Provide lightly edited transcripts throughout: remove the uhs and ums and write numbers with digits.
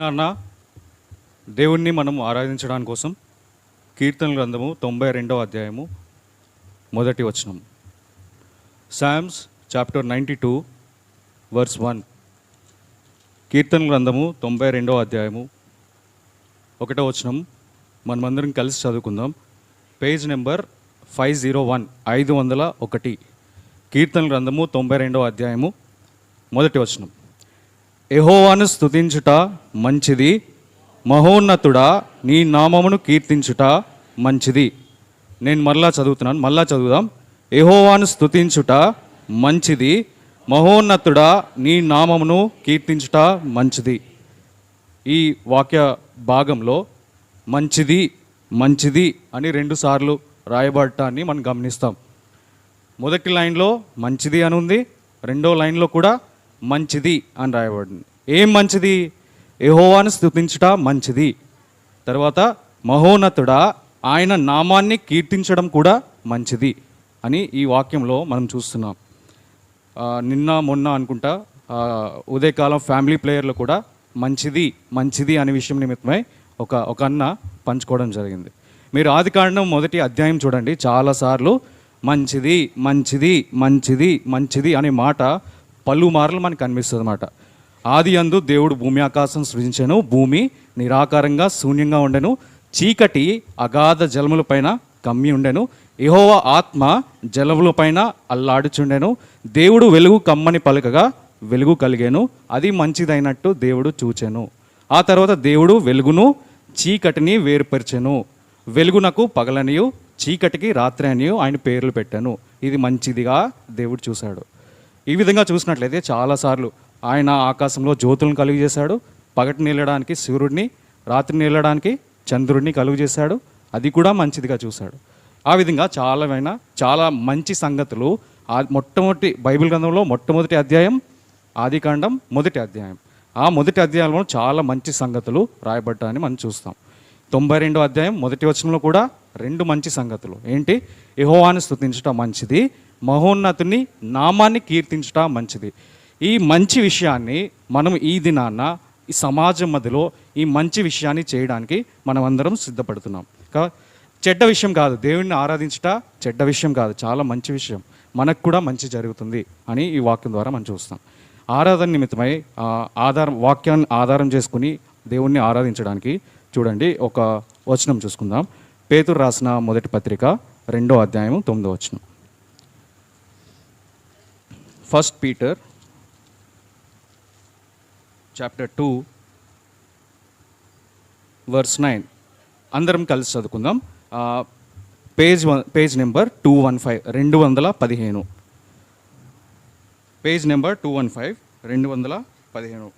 నాన్న దేవుణ్ణి మనం ఆరాధించడానికి కోసం కీర్తన గ్రంథము 92వ అధ్యాయము మొదటి వచనం. Psalms chapter 92 verse 1. కీర్తన గ్రంథము 92వ అధ్యాయము 1వ వచనం మనమందరం కలిసి చదువుకుందాం. Page number 501 501. కీర్తన గ్రంథము 92వ అధ్యాయము మొదటి వచనం. యెహోవాను స్తుతించుట మంచిది, మహోన్నతుడా నీ నామమును కీర్తించుట మంచిది. నేను మరలా చదువుదాం. యెహోవాను స్తుతించుట మంచిది, మహోన్నతుడా నీ నామమును కీర్తించుట మంచిది. ఈ వాక్య భాగంలో మంచిది మంచిది అని 2 సార్లు రాయబడటాన్ని మనం గమనిస్తాం. మొదటి లైన్లో మంచిది అని ఉంది, రెండో లైన్లో కూడా మంచిది అని రాయబడింది. ఏం మంచిది? యెహోవాను స్తుతించుట మంచిది. తర్వాత మహోన్నతుడా ఆయన నామాన్ని కీర్తించడం కూడా మంచిది అని ఈ వాక్యంలో మనం చూస్తున్నాం. నిన్న మొన్న అనుకుంటా ఉదయకాలం ఫ్యామిలీ ప్లేయర్లు కూడా మంచిది మంచిది అనే విషయం నిమిత్తమై ఒక అన్న పంచుకోవడం జరిగింది. మీరు ఆదికాండం 1వ అధ్యాయం చూడండి, చాలాసార్లు మంచిది మంచిది మంచిది మంచిది అనే మాట పలుమార్లు మనకు కనిపిస్తుంది అన్నమాట. ఆది యందు దేవుడు భూమి ఆకాశం సృజించెను, భూమి నిరాకారంగా శూన్యంగా ఉండెను, చీకటి అగాధ జలముల పైన కమ్మి ఉండెను, యెహోవా ఆత్మ జలముల పైన అల్లాడుచుండెను, దేవుడు వెలుగు కమ్మని పలకగా వెలుగు కలిగేను, అది మంచిదైనట్టు దేవుడు చూచెను. ఆ తర్వాత దేవుడు వెలుగును చీకటిని వేరుపరిచెను, వెలుగునకు పగలనియు చీకటికి రాత్రి అనియు ఆయన పేర్లు పెట్టాను. ఇది మంచిదిగా దేవుడు చూశాడు. ఈ విధంగా చూసినట్లయితే చాలాసార్లు ఆయన ఆకాశంలో జ్యోతులను కలుగు చేశాడు, పగటి నీళ్ళడానికి సూర్యుడిని, రాత్రి నీళ్ళడానికి చంద్రుడిని కలుగు చేశాడు, అది కూడా మంచిదిగా చూశాడు. ఆ విధంగా చాలా మంచి సంగతులు మొట్టమొదటి బైబిల్ గ్రంథంలో మొట్టమొదటి అధ్యాయం ఆదికాండం 1వ అధ్యాయం. ఆ 1వ అధ్యాయంలో చాలా మంచి సంగతులు రాయబడ్డాయని మనం చూస్తాం. 92వ అధ్యాయం 1వ వచనంలో కూడా 2 మంచి సంగతులు. ఏంటి? యెహోవాను స్తుతించుట మంచిది, మహోన్నతుని నామాన్ని కీర్తించుట మంచిది. ఈ మంచి విషయాన్ని మనం ఈ దినాన్న ఈ సమాజం మధ్యలో ఈ మంచి విషయాన్ని చేయడానికి మనం అందరం సిద్ధపడుతున్నాం. చెడ్డ విషయం కాదు, దేవుణ్ణి ఆరాధించుట చెడ్డ విషయం కాదు, చాలా మంచి విషయం. మనకు కూడా మంచి జరుగుతుంది అని ఈ వాక్యం ద్వారా మనం చూస్తాం. ఆరాధన నిమిత్తమై వాక్యాన్ని ఆధారం చేసుకుని దేవుణ్ణి ఆరాధించడానికి చూడండి ఒక వచనం చూసుకుందాం. పేతురు రాసిన మొదటి పత్రిక 2వ అధ్యాయం 9వ వచనం. 1 Peter chapter 2 verse 9. అందరం కలిసి చదువుకుందాం. Page number 215 215. Page number 215 215.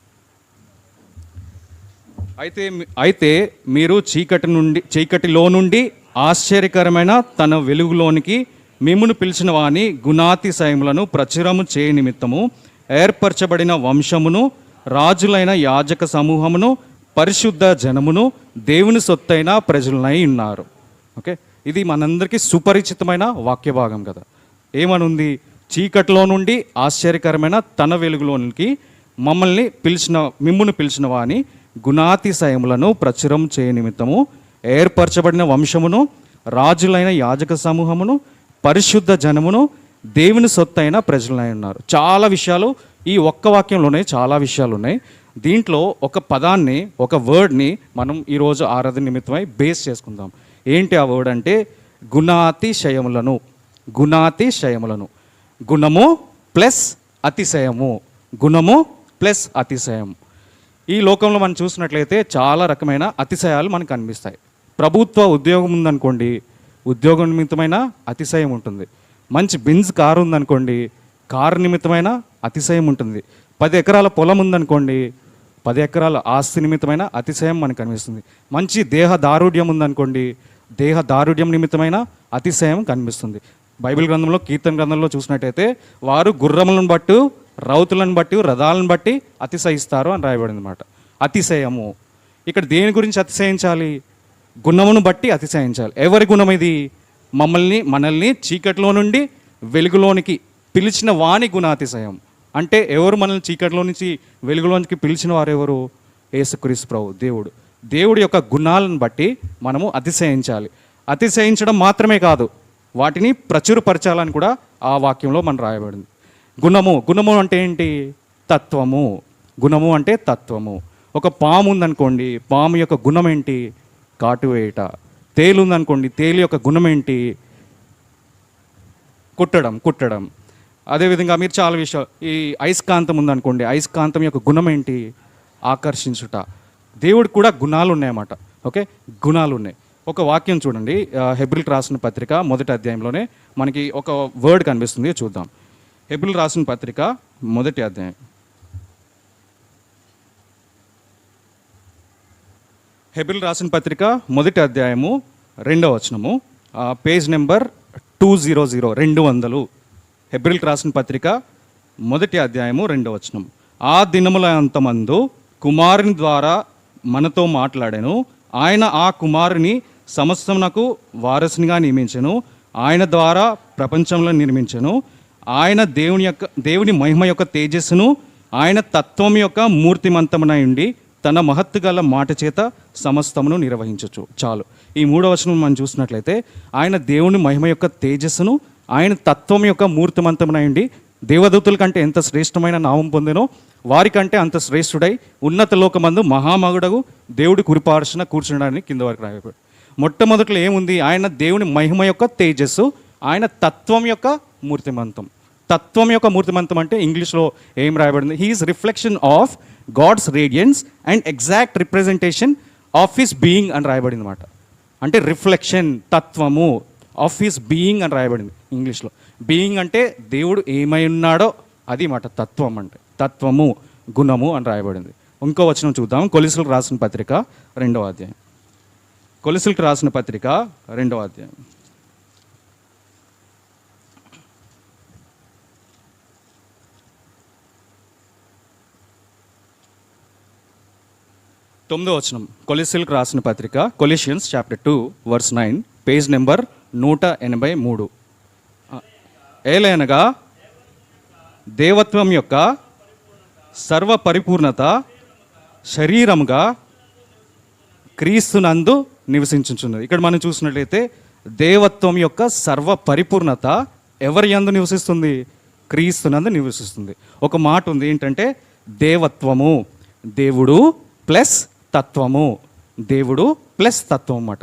అయితే మీరు చీకటిలో నుండి ఆశ్చర్యకరమైన తన వెలుగులోనికి మిమ్మును పిలిచిన వాని గుణాతిశయములను ప్రచురము చేయ నిమిత్తము ఏర్పరచబడిన వంశమును, రాజులైన యాజక సమూహమును, పరిశుద్ధ జనమును, దేవుని సొత్తైన ప్రజలనై ఉన్నారు. ఓకే, ఇది మనందరికీ సుపరిచితమైన వాక్య భాగం కదా. ఏమనుంది? చీకటిలో నుండి ఆశ్చర్యకరమైన తన వెలుగులోనికి మిమ్మును పిలిచిన వాని గుణాతిశయములను ప్రచురం చేయ నిమిత్తము ఏర్పరచబడిన వంశమును, రాజులైన యాజక సమూహమును, పరిశుద్ధ జనమును, దేవుని సొత్తైన ప్రజలై ఉన్నారు. చాలా విషయాలు ఈ ఒక్క వాక్యంలోనే చాలా విషయాలు ఉన్నాయి. దీంట్లో ఒక పదాన్ని, ఒక వర్డ్ని మనం ఈరోజు ఆరాధన నిమిత్తమై బేస్ చేసుకుందాం. ఏంటి ఆ వర్డ్ అంటే గుణాతిశయములను. గుణాతిశయములను, గుణము ప్లస్ అతిశయము, గుణము ప్లస్ అతిశయము. ఈ లోకంలో మనం చూసినట్లయితే చాలా రకమైన అతిశయాలు మనకు కనిపిస్తాయి. ప్రభుత్వ ఉద్యోగం ఉందనుకోండి, ఉద్యోగం నిమిత్తమైన అతిశయం ఉంటుంది. మంచి బెంజ్ కారు ఉందనుకోండి, కారు నిమిత్తమైన అతిశయం ఉంటుంది. 10 ఎకరాల పొలం ఉందనుకోండి, 10 ఎకరాల ఆస్తి నిమిత్తమైన అతిశయం మనకు కనిపిస్తుంది. మంచి దేహ దారుఢ్యం ఉందనుకోండి, దేహ దారుఢ్యం నిమిత్తమైన అతిశయం కనిపిస్తుంది. బైబిల్ గ్రంథంలో కీర్తన గ్రంథంలో చూసినట్టయితే వారు గుర్రములను బట్టి, రౌతులను బట్టి, రథాలను బట్టి అతిశయిస్తారు అని రాయబడింది అన్నమాట. అతిశయము ఇక్కడ దేని గురించి అతిశయించాలి? గుణమును బట్టి అతిశయించాలి. ఎవరి గుణం ఇది? మనల్ని చీకటిలో నుండి వెలుగులోనికి పిలిచిన వాని గుణాతిశయం. అంటే ఎవరు మనల్ని చీకటిలో నుంచి వెలుగులోనికి పిలిచిన వారు ఎవరు? యేసుక్రీస్తు ప్రభు దేవుడి యొక్క గుణాలను బట్టి మనము అతిశయించాలి. అతిశయించడం మాత్రమే కాదు, వాటిని ప్రచురపరచాలని కూడా ఆ వాక్యంలో మనం రాయబడింది. గుణము అంటే ఏంటి? తత్వము. గుణము అంటే తత్వము. ఒక పాము ఉందనుకోండి, పాము యొక్క గుణం ఏంటి? కాటువేయట. తేలు ఉందనుకోండి, తేలు యొక్క గుణం ఏంటి? కుట్టడం. అదేవిధంగా మీరు చాలా విషయాలు, ఈ అయస్కాంతం ఉందనుకోండి, అయస్కాంతం యొక్క గుణం ఏంటి? ఆకర్షించుట. దేవుడికి కూడా గుణాలు ఉన్నాయన్నమాట. ఓకే, గుణాలు ఉన్నాయి. ఒక వాక్యం చూడండి, హెబ్రీయులకు రాసిన పత్రిక మొదటి అధ్యాయంలోనే మనకి ఒక వర్డ్ కనిపిస్తుంది, చూద్దాం. హెబ్రీయులకు రాసిన పత్రిక మొదటి అధ్యాయం, హెబ్రీయులకు రాసిన పత్రిక మొదటి అధ్యాయము 2వ వచనము, పేజ్ నెంబర్ 200, 200. హెబ్రీయులకు రాసిన పత్రిక మొదటి అధ్యాయము 2వ వచనం. ఆ దినముల అంతమందు కుమారుని ద్వారా మనతో మాట్లాడాను. ఆయన ఆ కుమారుని సమస్తమునకు వారసునిగా నియమించెను. ఆయన ద్వారా ప్రపంచంలో నిర్మించెను. ఆయన దేవుని మహిమ యొక్క తేజస్సును, ఆయన తత్వం యొక్క మూర్తిమంతమునై ఉండి తన మహత్తు గల మాట చేత సమస్తమును నిర్వహించచ్చు. చాలు. ఈ 3వ వచనం మనం చూసినట్లయితే, ఆయన దేవుని మహిమ యొక్క తేజస్సును, ఆయన తత్వం యొక్క మూర్తిమంతమునై ఉండి దేవదూతుల కంటే ఎంత శ్రేష్టమైన నామం పొందినో వారికంటే అంత శ్రేష్ఠుడై ఉన్నత లోకమందు మహామగుడగు దేవుడి కురిపార్శన కూర్చునడానికి కింద వరకు రాయబడి. మొట్టమొదట్లో ఏముంది? ఆయన దేవుని మహిమ యొక్క తేజస్సు, ఆయన తత్వం యొక్క మూర్తిమంతం. తత్వం యొక్క మూర్తిమంతం అంటే ఇంగ్లీష్లో ఏం రాయబడింది? He is reflection of God's radiance and exact representation of his being అని రాయబడింది అన్నమాట. అంటే రిఫ్లెక్షన్, తత్వము ఆఫ్ హిస్ బీయింగ్ అని రాయబడింది ఇంగ్లీష్లో. బీయింగ్ అంటే దేవుడు ఏమై ఉన్నాడో అది మాట తత్వం అంటే. తత్వము, గుణము అని రాయబడింది. ఇంకో వచనం చూద్దాం, కొలస్సీలకు రాసిన పత్రిక 2వ అధ్యాయం. కొలస్సీలకు రాసిన పత్రిక 2వ అధ్యాయం, తొమ్మిదో వచనం. కొలస్సీలకు రాసిన పత్రిక, కొలెషియన్స్ చాప్టర్ 2 వర్స్ 9, పేజ్ నెంబర్ 183. ఏలైనగా దేవత్వం యొక్క సర్వ పరిపూర్ణత శరీరముగా క్రీస్తునందు నివసించుచున్నది. ఇక్కడ మనం చూసినట్లయితే దేవత్వం యొక్క సర్వ పరిపూర్ణత ఎవరి యందు నివసిస్తుంది? క్రీస్తునందు నివసిస్తుంది. ఒక మాట ఉంది ఏంటంటే దేవత్వము, దేవుడు ప్లస్ తత్వము, దేవుడు ప్లస్ తత్వం అన్నమాట.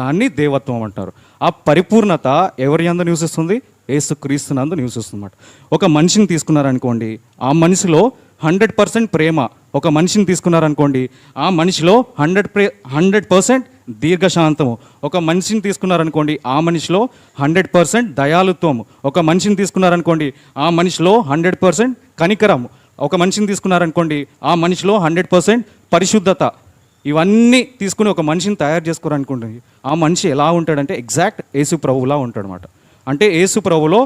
దాన్ని దేవత్వం అంటారు. ఆ పరిపూర్ణత ఎవరి యందు నివసిస్తుంది? యేసుక్రీస్తునందు నివసిస్తుంది అన్నమాట. ఒక మనిషిని తీసుకున్నారనుకోండి, ఆ మనిషిలో 100% ప్రేమ. ఒక మనిషిని తీసుకున్నారనుకోండి, ఆ మనిషిలో 100% దీర్ఘశాంతము. ఒక మనిషిని తీసుకున్నారనుకోండి, ఆ మనిషిలో 100% దయాలుత్వము. ఒక మనిషిని తీసుకున్నారనుకోండి, ఆ మనిషిలో 100% కనికరము. ఒక మనిషిని తీసుకున్నారనుకోండి, ఆ మనిషిలో 100% పరిశుద్ధత. ఇవన్నీ తీసుకుని ఒక మనిషిని తయారు చేసుకోరనుకోండి, ఆ మనిషి ఎలా ఉంటాడంటే ఎగ్జాక్ట్ యేసు ప్రభువులా ఉంటాడు అన్నమాట. అంటే యేసు ప్రభువులో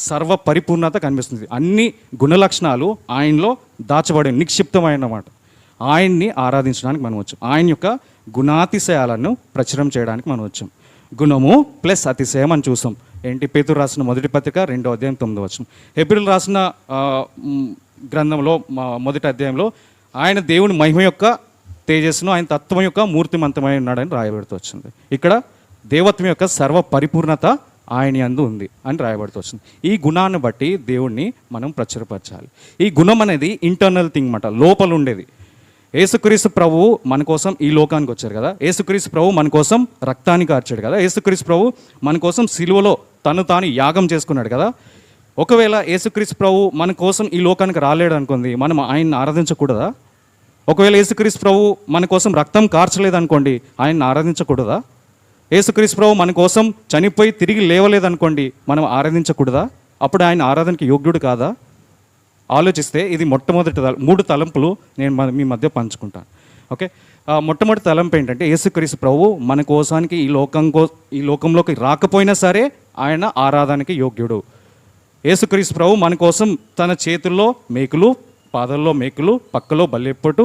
సర్వ పరిపూర్ణత కనిపిస్తుంది. అన్ని గుణలక్షణాలు ఆయనలో దాచబడి నిక్షిప్తమైనమాట. ఆయన్ని ఆరాధించడానికి మనం వచ్చాం. ఆయన యొక్క గుణాతిశయాలను ప్రచురం చేయడానికి మనం వచ్చాం. గుణము ప్లస్ అతిశయం అని చూసాం. ఏంటి? పేతురు రాసిన మొదటి పత్రిక 2వ అధ్యాయం 9వ వచనం. హెబ్రీయులకు రాసిన గ్రంథంలో మొదటి అధ్యాయంలో ఆయన దేవుని మహిమ యొక్క తేజస్సును, ఆయన తత్వం యొక్క మూర్తిమంతమై ఉన్నాడని రాయబడుతూ వచ్చింది. ఇక్కడ దేవత్వం యొక్క సర్వ పరిపూర్ణత ఆయన యందు ఉంది అని రాయబడుతూ వచ్చింది. ఈ గుణాన్ని బట్టి దేవుణ్ణి మనం ప్రచురపరచాలి. ఈ గుణం అనేది ఇంటర్నల్ థింగ్ అన్నమాట, లోపల ఉండేది. యేసుక్రీస్తు ప్రభువు మన కోసం ఈ లోకానికి వచ్చారు కదా. యేసుక్రీస్తు ప్రభు మన కోసం రక్తాన్ని కార్చాడు కదా. యేసుక్రీస్తు ప్రభు మన కోసం సిలువలో తాను యాగం చేసుకున్నాడు కదా. ఒకవేళ యేసుక్రీస్తు ప్రభు మన కోసం ఈ లోకానికి రాలేడు అనుకోండి, మనం ఆయన్ని ఆరాధించకూడదా? ఒకవేళ యేసుక్రీస్తు ప్రభు మన కోసం రక్తం కార్చలేదనుకోండి, ఆయన్ని ఆరాధించకూడదా? యేసుక్రీస్తు ప్రభు మన కోసం చనిపోయి తిరిగి లేవలేదనుకోండి, మనం ఆరాధించకూడదా? అప్పుడు ఆయన ఆరాధనకి యోగ్యుడు కాదా? ఆలోచిస్తే ఇది మొట్టమొదటి 3 తలంపులు నేను మీ మధ్య పంచుకుంటాను. ఓకే, మొట్టమొదటి తలంపు ఏంటంటే యేసుక్రీస్తు ప్రభు మన కోసానికి ఈ లోకంలోకి రాకపోయినా సరే ఆయన ఆరాధనకి యోగ్యుడు. యేసుక్రీస్తు ప్రభు మన కోసం తన చేతుల్లో మేకులు, పాదల్లో మేకులు, పక్కలో బల్లెప్పొట్టు,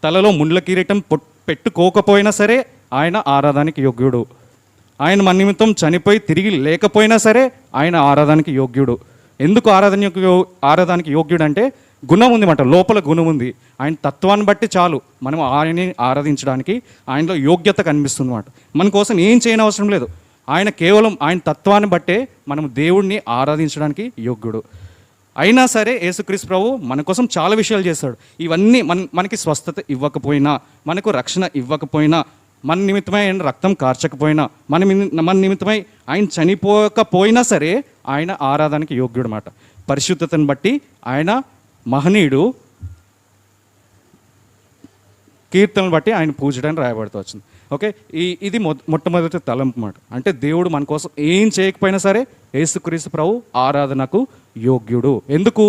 తలలో ముండ్ల కిరీటం పెట్టుకోకపోయినా సరే ఆయన ఆరాధనకి యోగ్యుడు. ఆయన మన నిమిత్తం చనిపోయి తిరిగి లేకపోయినా సరే ఆయన ఆరాధనకి యోగ్యుడు. ఎందుకు ఆరాధనకి యోగ్యుడు అంటే గుణం ఉంది మాట, లోపల గుణం ఉంది. ఆయన తత్వాన్ని బట్టి చాలు మనం ఆయన్ని ఆరాధించడానికి ఆయనలో యోగ్యత కనిపిస్తుంది అన్నమాట. మన కోసం ఏం చేయని అవసరం లేదు. ఆయన కేవలం ఆయన తత్వాన్ని బట్టే మనం దేవుడిని ఆరాధించడానికి యోగ్యుడు. అయినా సరే యేసుక్రీస్తు ప్రభు మన కోసం చాలా విషయాలు చేస్తాడు. ఇవన్నీ మనకి స్వస్థత ఇవ్వకపోయినా, మనకు రక్షణ ఇవ్వకపోయినా, మన నిమిత్తమై ఆయన రక్తం కార్చకపోయినా, మన నిమిత్తమై ఆయన చనిపోకపోయినా సరే ఆయన ఆరాధనకి యోగ్యుడు అన్నమాట. పరిశుద్ధతను బట్టి ఆయన మహనీయుడు. కీర్తనలు బట్టి ఆయన పూజడానికి రాయబడుతూ వచ్చింది. ఓకే, ఇది మొట్టమొదటి తలంపు మాట. అంటే దేవుడు మన కోసం ఏం చేయకపోయినా సరే యేసుక్రీస్తు ప్రభు ఆరాధనకు యోగ్యుడు. ఎందుకు?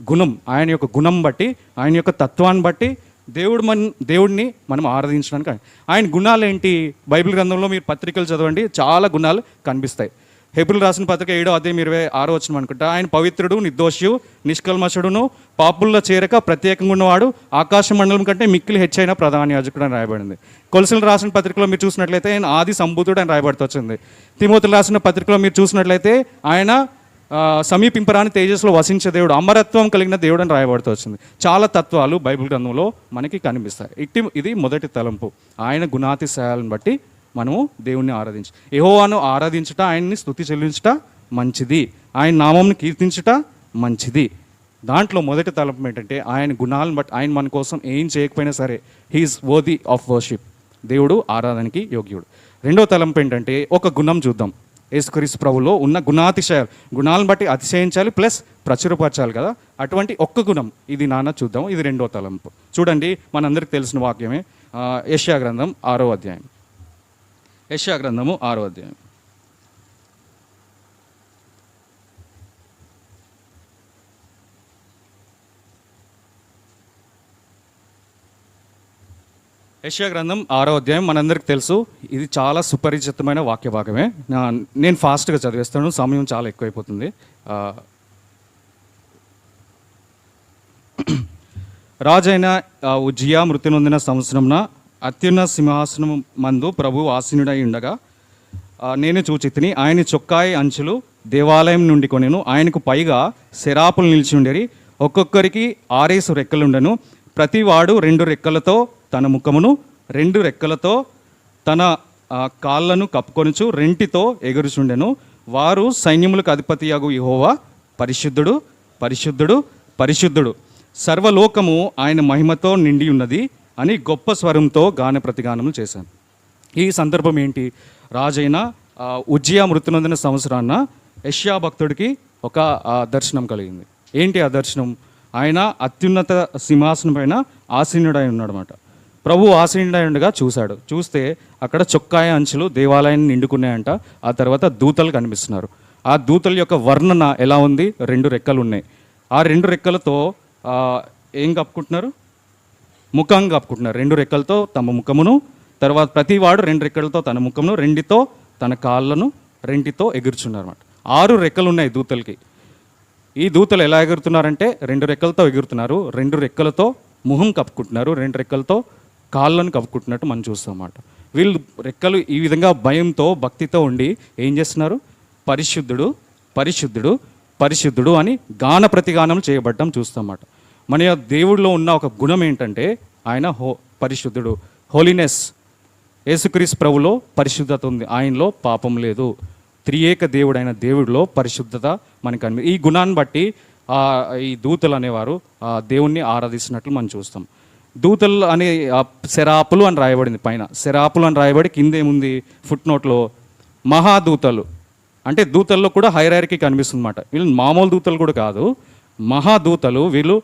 గుణం, ఆయన యొక్క గుణం బట్టి, ఆయన యొక్క తత్వాన్ని బట్టి దేవుడిని మనం ఆరాధించడానికి. ఆయన గుణాలు ఏంటి? బైబిల్ గ్రంథంలో మీరు పత్రికలు చదవండి, చాలా గుణాలు కనిపిస్తాయి. హెబ్రీయులకు రాసిన పత్రిక 7:26 వచనం అనుకుంటా. ఆయన పవిత్రుడు, నిర్దోషియు, నిష్కల్మషుడును, పాపుల్లో చేరక ప్రత్యేకంగా ఉన్నవాడు, ఆకాశ మండలం కంటే మిక్కిలి హెచ్చైన ప్రధాన యాజకుడు అని రాయబడింది. కొలసలు రాసిన పత్రికలో మీరు చూసినట్లయితే ఆయన ఆది సంభూతుడు అని రాయబడుతూ వచ్చింది. తిమోతిలో రాసిన పత్రికలో మీరు చూసినట్లయితే ఆయన సమీపింపరాని తేజస్సులో వసించే దేవుడు, అమరత్వం కలిగిన దేవుడు అని రాయబడుతూ వచ్చింది. చాలా తత్వాలు బైబిల్ గ్రంథంలో మనకి కనిపిస్తాయి. ఇది మొదటి తలంపు. ఆయన గుణాతిశయాలను బట్టి మనము దేవుణ్ణి యెహోవాను ఆరాధించుట, ఆయన్ని స్తుతి చెల్లించుట మంచిది, ఆయన నామంని కీర్తించుట మంచిది. దాంట్లో మొదటి తలంపు ఏంటంటే ఆయన గుణాలను బట్టి, ఆయన మన కోసం ఏం చేయకపోయినా సరే హీఈస్ వర్ది ఆఫ్ వర్షిప్, దేవుడు ఆరాధనకి యోగ్యుడు. రెండో తలంపు ఏంటంటే ఒక గుణం చూద్దాం. యేసుక్రీస్తు ప్రభులో ఉన్న గుణాతిశయాలు, గుణాలను బట్టి అతిశయించాలి ప్లస్ ప్రచురపరచాలి కదా, అటువంటి ఒక్క గుణం ఇది చూద్దాం. ఇది రెండో తలంపు. చూడండి, మనందరికి తెలిసిన వాక్యమే యెషయా గ్రంథం 6వ అధ్యాయం. యెషయా గ్రంథము 6వ అధ్యాయం. యెషయా గ్రంథం 6వ అధ్యాయం మనందరికి తెలుసు. ఇది చాలా సుపరిచితమైన వాక్య భాగమే. నేను ఫాస్ట్గా చదివేస్తాను, సమయం చాలా ఎక్కువైపోతుంది. రాజైన ఉజ్జియా మృతి నొందిన సంవత్సరంన అత్యున్నత సింహాసనం మందు ప్రభువు ఆసీనుడై ఉండగా నేను చూచితిని. ఆయన చొక్కాయి అంచులు దేవాలయం నుండి కొనెను. ఆయనకు పైగా శరాపులు నిలిచి ఉండేవి. ఒక్కొక్కరికి 6 రెక్కలుండెను. ప్రతివాడు 2 రెక్కలతో తన ముఖమును, 2 రెక్కలతో తన కాళ్ళను కప్పుకొనుచు రెంటితో ఎగురుచుండెను. వారు సైన్యములకు అధిపతియగు యెహోవా పరిశుద్ధుడు, పరిశుద్ధుడు, పరిశుద్ధుడు, సర్వలోకము ఆయన మహిమతో నిండి ఉన్నది అని గొప్ప స్వరంతో గాన ప్రతిగానములు చేశాను. ఈ సందర్భం ఏంటి? రాజైన ఉజ్జియా మృతి నొందిన సంవత్సరాన యెషయా భక్తుడికి ఒక దర్శనం కలిగింది. ఏంటి ఆ దర్శనం? ఆయన అత్యున్నత సింహాసనం పైన ఆసీనుడై ఉన్నాడనమాట. ప్రభు ఆసీనుడై ఉండగా చూశాడు. చూస్తే అక్కడ చొక్కాయ అంచులు దేవాలయాన్ని నిండుకున్నాయంట. ఆ తర్వాత దూతలు కనిపిస్తున్నారు. ఆ దూతల యొక్క వర్ణన ఎలా ఉంది? 2 రెక్కలు ఉన్నాయి. ఆ 2 రెక్కలతో ఏం కప్పుకుంటున్నారు? ముఖం కప్పుకుంటున్నారు. 2 రెక్కలతో తమ ముఖమును, తర్వాత ప్రతివాడు 2 రెక్కలతో తన ముఖమును, 2తో తన కాళ్ళను, 2తో ఎగురుచున్నారు అన్నమాట. 6 రెక్కలు ఉన్నాయి దూతలకి. ఈ దూతలు ఎలా ఎగురుతున్నారంటే 2 రెక్కలతో ఎగురుతున్నారు, 2 రెక్కలతో ముఖం కప్పుకుంటున్నారు, 2 రెక్కలతో కాళ్ళను కప్పుకుంటున్నట్టు మనం చూస్తాం అన్నమాట. వీళ్ళు రెక్కలు ఈ విధంగా భయంతో, భక్తితో ఉండి ఏం చేస్తున్నారు? పరిశుద్ధుడు, పరిశుద్ధుడు, పరిశుద్ధుడు అని గాన ప్రతిగానం చేయబడ్డం చూస్తాం అన్నమాట. మన దేవుడిలో ఉన్న ఒక గుణం ఏంటంటే ఆయన పరిశుద్ధుడు, హోలీనెస్. యేసుక్రీస్తు ప్రభులో పరిశుద్ధత ఉంది, ఆయనలో పాపం లేదు. త్రియేక దేవుడైన దేవుడిలో పరిశుద్ధత మనకు ఈ గుణాన్ని బట్టి ఈ దూతలు అనేవారు దేవుణ్ణి ఆరాధిస్తున్నట్లు మనం చూస్తాం. దూతలు అనే శరాపులు అని రాయబడింది పైన, శరాపులు అని రాయబడి కింద ఏముంది ఫుట్ నోట్లో? మహాదూతలు. అంటే దూతల్లో కూడా హైరార్కీ కనిపిస్తుంది అన్నమాట. వీళ్ళు మామూలు దూతలు కూడా కాదు, మహాదూతలు. వీళ్ళు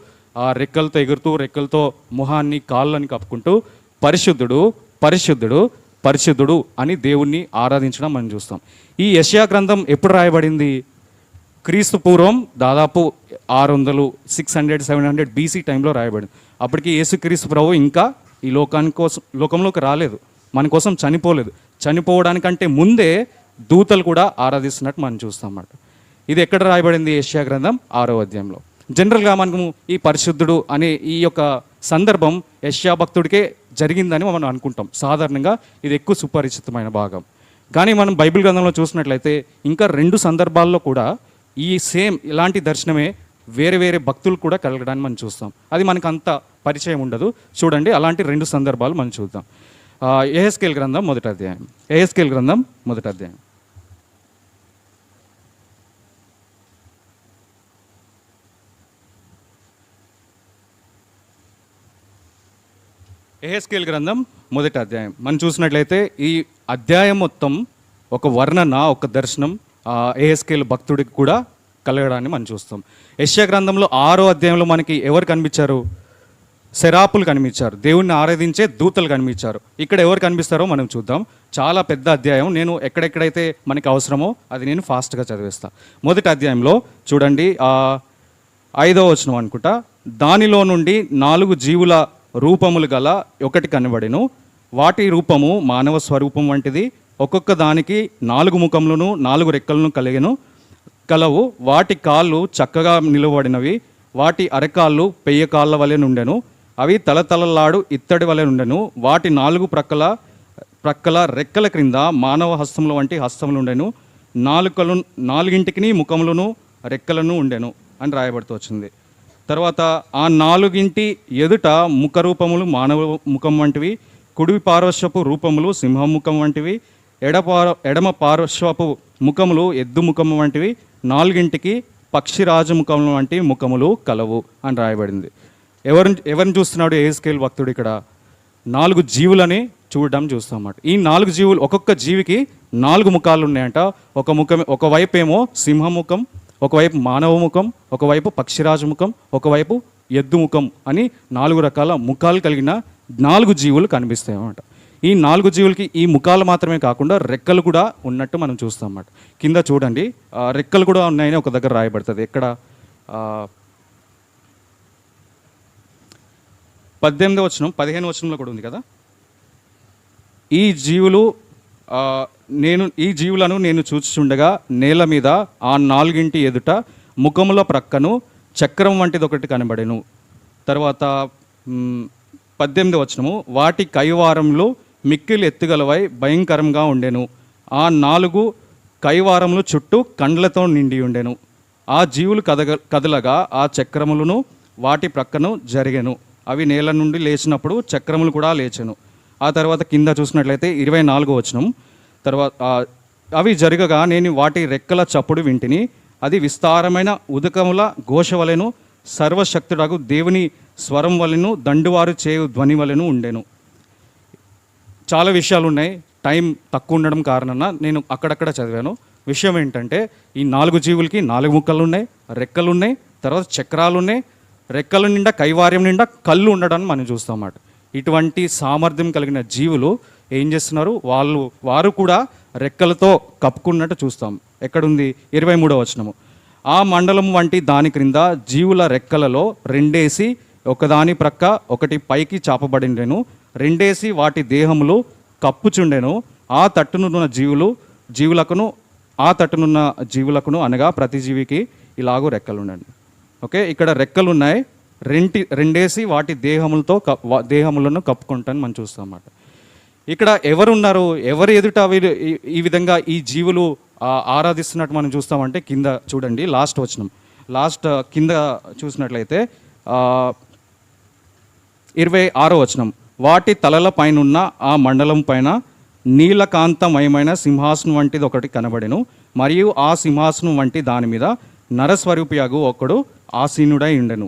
రెక్కలతో ఎగురుతూ, రెక్కలతో మొహాన్ని, కాళ్ళని కప్పుకుంటూ పరిశుద్ధుడు, పరిశుద్ధుడు, పరిశుద్ధుడు అని దేవుణ్ణి ఆరాధించడం మనం చూస్తాం. ఈ యెషయా గ్రంథం ఎప్పుడు రాయబడింది? క్రీస్తు పూర్వం దాదాపు 600-700 BC టైంలో రాయబడింది. అప్పటికి యేసుక్రీస్తు ప్రభు ఇంకా ఈ లోకంలోకి రాలేదు, మన కోసం చనిపోలేదు. చనిపోవడానికంటే ముందే దూతలు కూడా ఆరాధిస్తున్నట్టు మనం చూస్తాం అన్నమాట. ఇది ఎక్కడ రాయబడింది? యెషయా గ్రంథం 6వ అధ్యాయంలో. జనరల్గా మనము ఈ పరిశుద్ధుడు అనే ఈ యొక్క సందర్భం యెషయా భక్తుడికే జరిగిందని మనం అనుకుంటాం. సాధారణంగా ఇది ఎక్కువ సుపరిచితమైన భాగం. కానీ మనం బైబిల్ గ్రంథంలో చూసినట్లయితే ఇంకా 2 సందర్భాల్లో కూడా ఈ సేమ్ ఇలాంటి దర్శనమే వేరే వేరే భక్తులు కూడా కలగడాన్ని మనం చూస్తాం. అది మనకు అంత పరిచయం ఉండదు. చూడండి, అలాంటి 2 సందర్భాలు మనం చూద్దాం. యెహెజ్కేలు గ్రంథం మొదటి అధ్యాయం. యెహెజ్కేలు గ్రంథం మొదటి అధ్యాయం. యెహెజ్కేలు గ్రంథం మొదటి అధ్యాయం మనం చూసినట్లయితే ఈ అధ్యాయం మొత్తం ఒక వర్ణన, ఒక దర్శనం యెహెజ్కేలు భక్తుడికి కూడా కలగడాన్ని మనం చూస్తాం. యెషయా గ్రంథంలో 6వ అధ్యాయంలో మనకి ఎవరు కనిపించారు? సెరాపులు కనిపించారు, దేవుణ్ణి ఆరాధించే దూతలు కనిపించారు. ఇక్కడ ఎవరు కనిపిస్తారో మనం చూద్దాం. చాలా పెద్ద అధ్యాయం. నేను ఎక్కడెక్కడైతే మనకి అవసరమో అది నేను ఫాస్ట్గా చదివేస్తాను. మొదటి అధ్యాయంలో చూడండి, 5వ వచనం అనుకుంటా. దానిలో నుండి 4 జీవుల రూపములు గల ఒకటి కనబడెను. వాటి రూపము మానవ స్వరూపం వంటిది. ఒక్కొక్క దానికి 4 ముఖములను 4 రెక్కలను కలవు. వాటి కాళ్ళు చక్కగా నిలబడినవి. వాటి అరకాళ్ళు పెయ్య కాళ్ళ వలె నుండెను. అవి తలతలలాడు ఇత్తడి వలె నుండెను. వాటి 4 ప్రక్కల రెక్కల క్రింద మానవ హస్తముల వంటి హస్తములు ఉండెను. 4 ముఖములను రెక్కలను ఉండెను అని రాయబడుతూ వచ్చింది. తర్వాత ఆ 4 ఎదుట ముఖ రూపములు మానవ ముఖం వంటివి, కుడి పార్శ్వపు రూపములు సింహం ముఖం వంటివి, ఎడమ పార్శ్వపు ముఖములు ఎద్దు ముఖము వంటివి, 4 పక్షిరాజు ముఖములు వంటి ముఖములు కలవు అని రాయబడింది. ఎవరిని చూస్తున్నాడు యెహెజ్కేలు భక్తుడు? ఇక్కడ 4 జీవులని చూడడం చూస్తామన్నమాట. ఈ 4 జీవులు, ఒక్కొక్క జీవికి 4 ముఖాలు ఉన్నాయంట. ఒకవైపు ఏమో సింహముఖం, ఒకవైపు మానవ ముఖం, ఒకవైపు పక్షిరాజు ముఖం, ఒకవైపు ఎద్దు ముఖం అని 4 రకాల ముఖాలు కలిగిన 4 జీవులు కనిపిస్తాయి అన్నమాట. ఈ 4 జీవులకి ఈ ముఖాలు మాత్రమే కాకుండా రెక్కలు కూడా ఉన్నట్టు మనం చూస్తాం అన్నమాట. కింద చూడండి, రెక్కలు కూడా ఉన్నాయని ఒక దగ్గర రాయబడుతుంది. ఎక్కడ? 18వ వచనం, 15వ వచనంలో కూడా ఉంది కదా. ఈ జీవులను నేను చూచుచుండగా నేల మీద ఆ 4 ఎదుట ముఖముల ప్రక్కను చక్రం వంటిది ఒకటి కనబడెను. తర్వాత 18వ వచనము, వాటి కైవారములు మిక్కిలి ఎత్తుగలవై భయంకరంగా ఉండెను. ఆ 4 కైవారములు చుట్టూ కండ్లతో నిండి ఉండెను. ఆ జీవులు కదలగా ఆ చక్రములను వాటి ప్రక్కను జరిగెను. అవి నేల నుండి లేచినప్పుడు చక్రములు కూడా లేచెను. ఆ తర్వాత కింద చూసినట్లయితే 24వ వచనం, తర్వాత అవి జరగగా నేను వాటి రెక్కల చప్పుడు వింటిని. అది విస్తారమైన ఉదకముల ఘోష వలెను, సర్వశక్తుడగు దేవుని స్వరం వలెను, దండువారు చేయు ధ్వని వలెను ఉండెను. చాలా విషయాలు ఉన్నాయి, టైం తక్కువ ఉండడం కారణంగా నేను అక్కడక్కడ చదివాను. విషయం ఏంటంటే ఈ 4 జీవులకి 4 ముక్కలు ఉన్నాయి, రెక్కలు ఉన్నాయి, తర్వాత చక్రాలు ఉన్నాయి. రెక్కల నిండా కైవార్యం నిండా కళ్ళు ఉండడాన్ని మనం చూస్తాం అన్నమాట. ఇటువంటి సామర్థ్యం కలిగిన జీవులు ఏం చేస్తున్నారు? వారు కూడా రెక్కలతో కప్పుకున్నట్టు చూస్తాం. ఎక్కడుంది? 23వ వచనము, ఆ మండలం వంటి దాని క్రింద జీవుల రెక్కలలో 2 ఒకదాని ప్రక్క ఒకటి పైకి చాపబడిండెను. 2 వాటి దేహములు కప్పుచుండెను. ఆ తట్టునున్న జీవులకును అనగా ప్రతి జీవికి ఇలాగూ రెక్కలు ఉండండి. ఓకే, ఇక్కడ రెక్కలు ఉన్నాయి. 2 వాటి దేహములను కప్పుకుంటాను మనం చూస్తాం అన్నమాట. ఇక్కడ ఎవరున్నారు? ఎవరు ఎదుట ఈ విధంగా ఈ జీవులు ఆరాధిస్తున్నట్టు మనం చూస్తామంటే కింద చూడండి, లాస్ట్ వచనం, కింద చూసినట్లయితే 26వ వచనం, వాటి తలల పైనున్న ఆ మండలం పైన నీలకాంతమయమైన సింహాసనం వంటిది ఒకటి కనబడెను. మరియు ఆ సింహాసనం వంటి దాని మీద నరస్వరూపియగు ఒకడు ఆసీనుడై ఉండెను.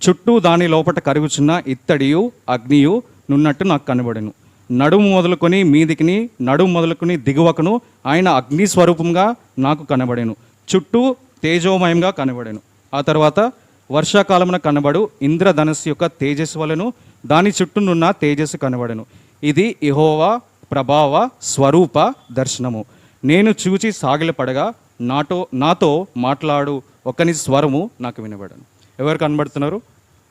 చుట్టూ దాని లోపట కరుగుచున్న ఇత్తడియు అగ్నియు నున్నట్టు నాకు కనబడెను. నడుము మొదలుకొని మీదికిని, నడుము మొదలుకొని దిగువకును ఆయన అగ్ని స్వరూపంగా నాకు కనబడెను. చుట్టూ తేజోమయంగా కనబడెను. ఆ తర్వాత వర్షాకాలమున కనబడు ఇంద్రధనస్సు యొక్క తేజస్సు వలెను దాని చుట్టూనున్న తేజస్సు కనబడెను. ఇది యెహోవా ప్రభావ స్వరూప దర్శనము. నేను చూచి సాగిలపడగా నాతో మాట్లాడు ఒకని స్వరము నాకు వినబడను. ఎవరు కనబడుతున్నారు?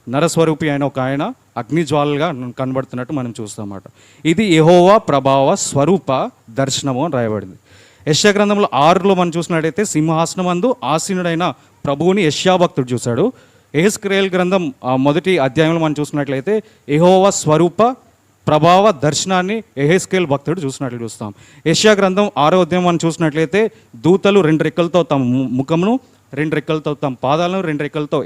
నరస్వరూపి అయిన ఒక ఆయన అగ్నిజ్వాలగా కనబడుతున్నట్టు మనం చూస్తామన్నమాట. ఇది యెహోవా ప్రభావ స్వరూప దర్శనము అని రాయబడింది. యెషయా గ్రంథంలో 6లో మనం చూసినట్టయితే సింహాసనం అందు ఆసీనుడైన ప్రభువుని యెషయా భక్తుడు చూశాడు. యెహెజ్కేలు గ్రంథం మొదటి అధ్యాయంలో మనం చూసినట్లయితే యెహోవా స్వరూప ప్రభావ దర్శనాన్ని యెహెజ్కేలు భక్తుడు చూసినట్లు చూస్తాం. యెషయా గ్రంథం 6వ అధ్యాయం మనం చూసినట్లయితే దూతలు 2 రెక్కలతో తమ ముఖమును రెండు రెక్కలతో, తమ పాదాలను రెండు రెక్కలతో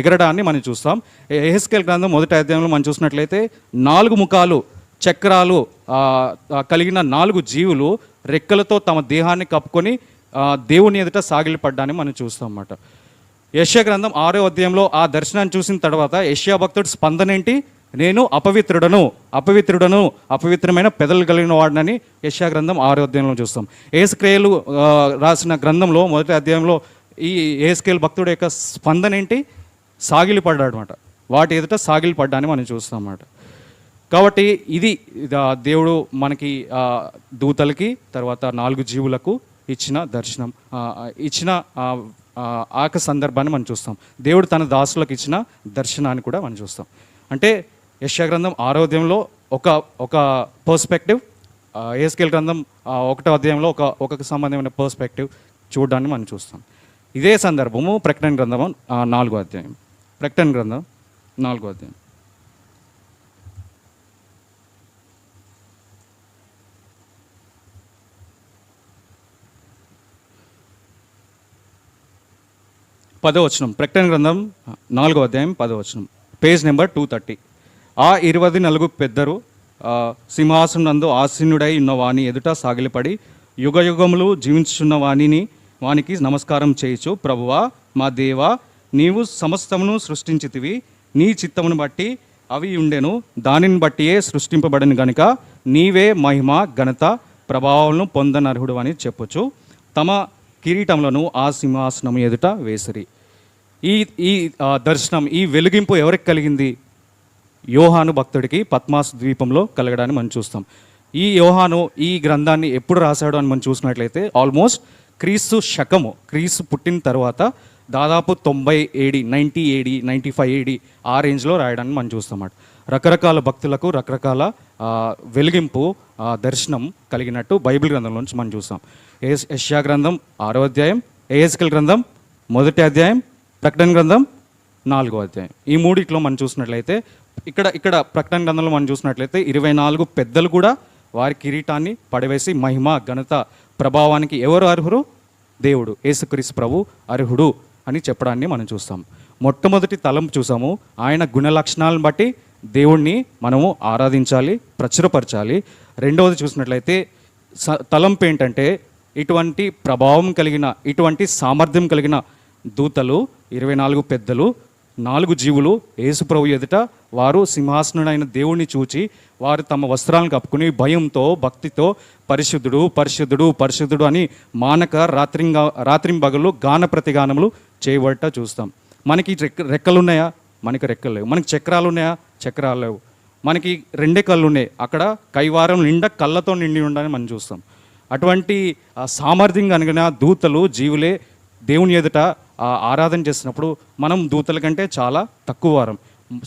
ఎగరడాన్ని మనం చూస్తాం. యెహెజ్కేలు గ్రంథం 1వ అధ్యాయంలో మనం చూసినట్లయితే 4 ముఖాలు చక్రాలు కలిగిన 4 జీవులు రెక్కలతో తమ దేహాన్ని కప్పుకొని దేవుని ఎదుట సాగిలపడ్డాన్ని మనం చూస్తాం అన్నమాట. యెషయా గ్రంథం 6వ అధ్యాయంలో ఆ దర్శనాన్ని చూసిన తర్వాత యెషయా భక్తుడు స్పందన ఏంటి? నేను అపవిత్రుడను, అపవిత్రమైన పెదలు కలిగిన వాడినని యెషయా గ్రంథం 6వ అధ్యాయంలో చూస్తాం. యెహెజ్కేలు రాసిన గ్రంథంలో 1వ అధ్యాయంలో ఈ యెహెజ్కేలు భక్తుడు యొక్క స్పందన ఏంటి? సాగిలిపడ్డాడు అనమాట. వాటి ఎదుట సాగిలిపడ్డాన్ని మనం చూస్తాం అన్నమాట. కాబట్టి ఇది దేవుడు మనకి దూతలకి తర్వాత 4 జీవులకు ఇచ్చిన దర్శనం, ఇచ్చిన సందర్భాన్ని మనం చూస్తాం. దేవుడు తన దాసులకు ఇచ్చిన దర్శనాన్ని కూడా మనం చూస్తాం. అంటే యెషయా గ్రంథం 6వ అధ్యాయంలో ఒక పర్స్పెక్టివ్, యెహెజ్కేలు గ్రంథం 1వ అధ్యాయంలో ఒక సంబంధమైన పర్స్పెక్టివ్ చూడడాన్ని మనం చూస్తాం. ఇదే సందర్భము ప్రకటన గ్రంథం 4వ అధ్యాయం. ప్రకటన గ్రంథం 4వ అధ్యాయం. పదవచనం, ప్రకటన గ్రంథం 4వ అధ్యాయం 10వ, పేజ్ నెంబర్ 230. ఆ 24 పెద్దరు సింహాసనం నందు ఆసీనుడై ఉన్న వాని ఎదుట సాగిలపడి యుగయుగములు జీవించుచున్న వానికి నమస్కారం చేయుచు, ప్రభువా మా దేవా, నీవు సమస్తమును సృష్టించితివి, నీ చిత్తమును బట్టి అవి ఉండెను, దానిని బట్టియే సృష్టింపబడిన గనుక నీవే మహిమ ఘనత ప్రభావాలను పొందనర్హుడు అని చెప్పొచ్చు. తమ కిరీటములను ఆ సింహాసనం ఎదుట వేసిరి. ఈ దర్శనం, ఈ వెలిగింపు ఎవరికి కలిగింది? యోహాను భక్తుడికి పద్మాసు ద్వీపంలో కలగడాన్ని మనం చూస్తాం. ఈ యోహాను ఈ గ్రంథాన్ని ఎప్పుడు రాశాడు అని మనం చూసినట్లయితే ఆల్మోస్ట్ క్రీస్తు పుట్టిన తర్వాత దాదాపు 90 AD, 90 AD, 95 AD ఆ రేంజ్లో రాయడాన్ని మనం చూస్తాం. రకరకాల భక్తులకు రకరకాల వెలిగింపు దర్శనం కలిగినట్టు బైబిల్ గ్రంథంలో నుంచి మనం చూస్తాం. యెషయా గ్రంథం 6వ అధ్యాయం, యెహెజ్కేలు గ్రంథం 1వ అధ్యాయం, ప్రకటన గ్రంథం 4వ అధ్యాయం. ఈ మూడిట్లో మనం చూసినట్లయితే ఇక్కడ ప్రకటన గ్రంథంలో మనం చూసినట్లయితే 24 పెద్దలు కూడా వారి కిరీటాన్ని పడవేసి మహిమ ఘనత ప్రభావానికి ఎవరు అర్హురు? దేవుడు యేసుక్రీస్తు ప్రభు అర్హుడు అని చెప్పడాన్ని మనం చూస్తాం. మొట్టమొదటి తలంపు చూసాము, ఆయన గుణ లక్షణాలను బట్టి దేవుణ్ణి మనము ఆరాధించాలి, ప్రచురపరచాలి. రెండవది చూసినట్లయితే తలంపు ఏంటంటే ఇటువంటి ప్రభావం కలిగిన, ఇటువంటి సామర్థ్యం కలిగిన దూతలు 24 పెద్దలు 4 జీవులు యేసుప్రభు ఎదుట వారు సింహాసనుడైన దేవుణ్ణి చూచి వారు తమ వస్త్రాలను కప్పుకుని భయంతో భక్తితో పరిశుద్ధుడు పరిశుద్ధుడు పరిశుద్ధుడు అని మానక రాత్రింబగళ్ళు గాన ప్రతిగానములు చేయబడట చూస్తాం. మనకి రెక్కలు ఉన్నాయా? మనకి రెక్కలు లేవు. మనకి చక్రాలు ఉన్నాయా? చక్రాలు లేవు. మనకి 2 కళ్ళు ఉన్నాయి, అక్కడ కైవారం నిండా కళ్ళతో నిండి ఉండాలని మనం చూస్తాం. అటువంటి సామర్థ్యం కలిగిన దూతలు జీవులే దేవుని ఎదుట ఆరాధన చేసినప్పుడు మనం దూతల కంటే చాలా తక్కువ వారం,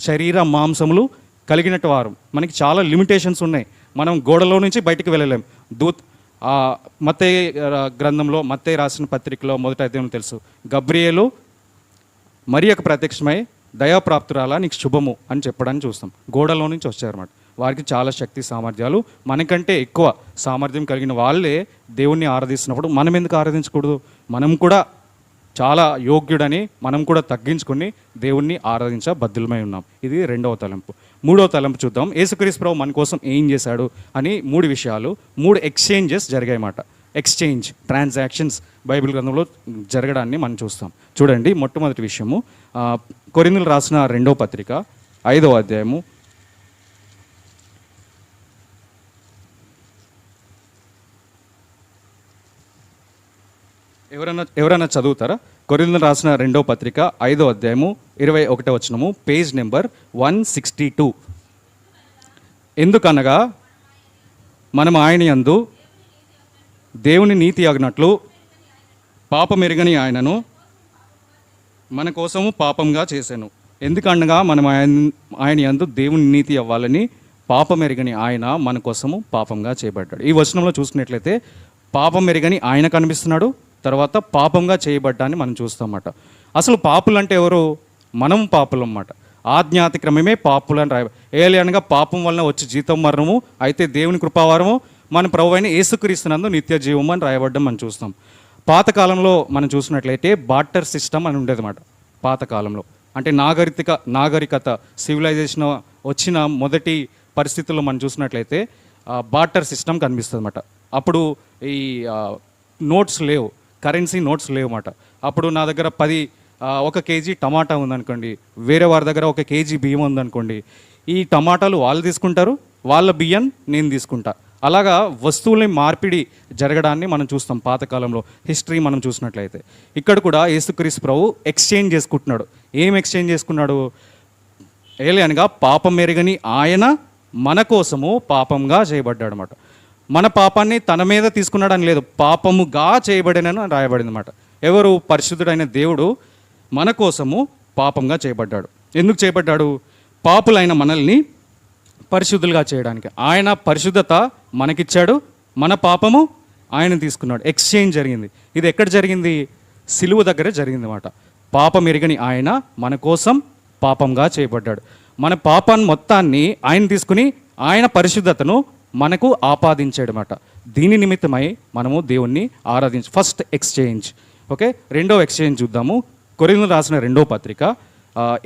శరీర మాంసములు కలిగినట్టు వారం. మనకి చాలా లిమిటేషన్స్ ఉన్నాయి, మనం గోడలో నుంచి బయటికి వెళ్ళలేం. మత్తయి గ్రంథంలో, మత్తయి రాసిన పత్రికలో 1వ అధ్యాయం తెలుసు, గబ్రియేలు మరియకు ప్రత్యక్షమై దయాప్రాప్తురాలా నీకు శుభము అని చెప్పడాన్ని చూస్తాం. గోడలో నుంచి వచ్చారన్నమాట. వారికి చాలా శక్తి సామర్థ్యాలు, మనకంటే ఎక్కువ సామర్థ్యం కలిగిన వాళ్ళే దేవుణ్ణి ఆరాధిస్తున్నప్పుడు మనం ఎందుకు ఆరాధించకూడదు? మనం కూడా చాలా యోగ్యుడని మనం కూడా తగ్గించుకొని దేవుణ్ణి ఆరాధించ బద్దులమై ఉన్నాం. ఇది 2వ తలంపు. 3వ తలంపు చూద్దాం. యేసుక్రీస్తు ప్రభు మన కోసం ఏం చేశాడు అని 3 విషయాలు, 3 ఎక్స్చేంజెస్ జరిగాయన్నమాట. ఎక్స్చేంజ్, ట్రాన్సాక్షన్స్ బైబిల్ గ్రంథంలో జరగడాన్ని మనం చూస్తాం. చూడండి, మొట్టమొదటి విషయము కొరింథీయులకు రాసిన 2వ పత్రిక 5వ అధ్యాయము ఎవరైనా చదువుతారా? కొరింథీయులకు రాసిన 2వ పత్రిక 5వ అధ్యాయము 21వ వచనము, పేజ్ నెంబర్ 162. ఎందుకనగా మనం ఆయన యందు దేవుని నీతి అగినట్లు పాపమెరుగని ఆయనను మన కోసము పాపంగా చేశాను. ఎందుకనగా మనం ఆయన యందు దేవుని నీతి అవ్వాలని పాపమెరుగని ఆయన మన కోసము పాపంగా చేయబడ్డాడు. ఈ వచనంలో చూసుకున్నట్లయితే పాపం ఎరుగని ఆయన కనిపిస్తున్నాడు, తర్వాత పాపంగా చేయబడ్డాన్ని మనం చూస్తామన్నమాట. అసలు పాపులు అంటే ఎవరు? మనం పాపులు అన్నమాట. ఆజ్ఞాతిక్రమమే పాపులని అనగా పాపం వలన వచ్చి జీతం మరణము, అయితే దేవుని కృపావారము మన ప్రభువైన యేసుక్రీస్తునందు నిత్య జీవము అని రాయబడ్డం మనం చూస్తాం. పాతకాలంలో మనం చూసినట్లయితే బార్టర్ సిస్టమ్ అని ఉండేది అన్నమాట. పాతకాలంలో అంటే నాగరికత సివిలైజేషన్ వచ్చిన మొదటి పరిస్థితుల్లో మనం చూసినట్లయితే బార్టర్ సిస్టమ్ కనిపిస్తుంది అన్నమాట. అప్పుడు ఈ నోట్స్ లేవు, కరెన్సీ నోట్స్ లేవు అన్నమాట. అప్పుడు నా దగ్గర 1 కేజీ టమాటా ఉందనుకోండి, వేరే వారి దగ్గర 1 కేజీ బియ్యం ఉందనుకోండి, ఈ టమాటాలు వాళ్ళు తీసుకుంటారు, వాళ్ళ బియ్యం నేను తీసుకుంటా. అలాగా వస్తువుల్ని మార్పిడి జరగడాన్ని మనం చూస్తాం పాతకాలంలో హిస్టరీ మనం చూసినట్లయితే. ఇక్కడ కూడా యేసుక్రీస్తు ప్రభు ఎక్స్చేంజ్ చేసుకుంటున్నాడు. ఏం ఎక్స్చేంజ్ చేసుకున్నాడు? ఏలియనగా పాపం ఎరగని ఆయన మన కోసము పాపంగా చేయబడ్డాడు అన్నమాట. మన పాపాన్ని తన మీద తీసుకున్నాడని లేదు, పాపముగా చేయబడినని రాయబడింది అన్నమాట. ఎవరు? పరిశుద్ధుడైన దేవుడు మన కోసము పాపంగా చేయబడ్డాడు. ఎందుకు చేయబడ్డాడు? పాపులైన మనల్ని పరిశుద్ధులుగా చేయడానికి. ఆయన పరిశుద్ధత మనకిచ్చాడు, మన పాపము ఆయన తీసుకున్నాడు. ఎక్స్చేంజ్ జరిగింది. ఇది ఎక్కడ జరిగింది? సిలువ దగ్గర జరిగింది అన్నమాట. పాపం ఎరగని ఆయన మన కోసం పాపంగా చేయబడ్డాడు. మన పాపాన్ని మొత్తాన్ని ఆయన తీసుకుని ఆయన పరిశుద్ధతను మనకు ఆపాదించాడు అన్నమాట. దీని నిమిత్తమై మనము దేవుణ్ణి ఫస్ట్ ఎక్స్చేంజ్. ఓకే, రెండో ఎక్స్చేంజ్ చూద్దాము. కొరింథీయులకు రాసిన 2వ పత్రిక